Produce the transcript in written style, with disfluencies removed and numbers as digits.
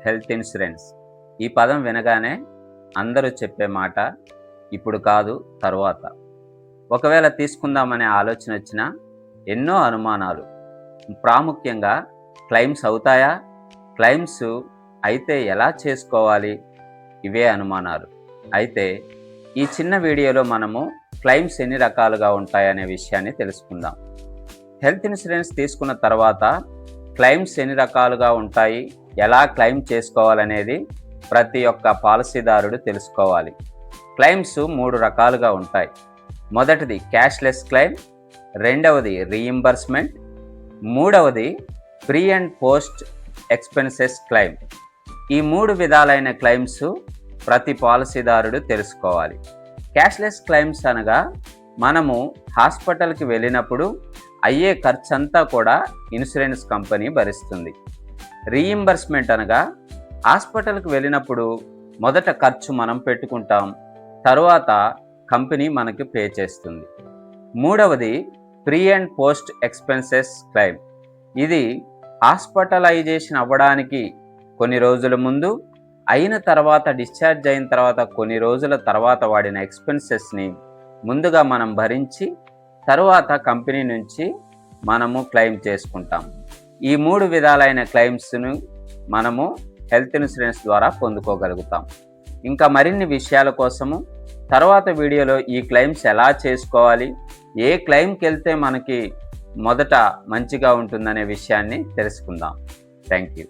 Health insurance. ఈ పదం వినగానే అందరూ చెప్పే మాట ఇప్పుడు కాదు తరువాత. ఒకవేళ తీసుకుందామనే ఆలోచన వచ్చినా ఎన్నో అనుమానాలు. ప్రాముఖ్యంగా క్లెయిమ్స్ అవుతాయా? క్లెయిమ్స్ అయితే ఎలా చేసుకోవాలి? ఇవే అనుమానాలు. అయితే ఈ చిన్న వీడియోలో మనము క్లెయిమ్స్ ఎన్ని రకాలుగా ఉంటాయనే విషయాన్ని తెలుసుకుందాం. హెల్త్ ఇన్సూరెన్స్ తీసుకున్న తర్వాత క్లెయిమ్స్ ఎన్ని రకాలుగా ఉంటాయి, ఎలా క్లెయిమ్ చేసుకోవాలనేది ప్రతి ఒక్క పాలసీదారుడు తెలుసుకోవాలి. క్లెయిమ్స్ 3 రకాలుగా ఉంటాయి. మొదటిది క్యాష్లెస్ క్లెయిమ్, రెండవది రీయింబర్స్మెంట్, మూడవది pre and post expenses claim. ఈ 3 విధాలైన క్లెయిమ్స్ ప్రతి పాలసీదారుడు తెలుసుకోవాలి. క్యాష్లెస్ క్లెయిమ్స్ అనగా మనము హాస్పిటల్కి వెళ్ళినప్పుడు అయ్యే ఖర్చంతా కూడా ఇన్సూరెన్స్ కంపెనీ భరిస్తుంది. రీయింబర్స్మెంట్ అనగా హాస్పిటల్కి వెళ్ళినప్పుడు మొదట ఖర్చు మనం పెట్టుకుంటాం, తరువాత కంపెనీ మనకి పే చేస్తుంది. మూడవది pre and post expenses claim. ఇది హాస్పిటలైజేషన్ అవ్వడానికి కొన్ని రోజుల ముందు, అయిన తర్వాత డిశ్చార్జ్ అయిన తర్వాత కొన్ని రోజుల తర్వాత వాడిన ఎక్స్పెన్సెస్ని ముందుగా మనం భరించి తరువాత కంపెనీ నుంచి మనము క్లెయిమ్ చేసుకుంటాం. ఈ 3 విధాలైన క్లెయిమ్స్ను మనము హెల్త్ ఇన్సూరెన్స్ ద్వారా పొందుకోగలుగుతాం. ఇంకా మరిన్ని విషయాల కోసము తర్వాత వీడియోలో ఈ క్లెయిమ్స్ ఎలా చేసుకోవాలి, ఏ క్లెయిమ్కి వెళ్తే మనకి మొదట మంచిగా ఉంటుందనే విషయాన్ని తెలుసుకుందాం. Thank you.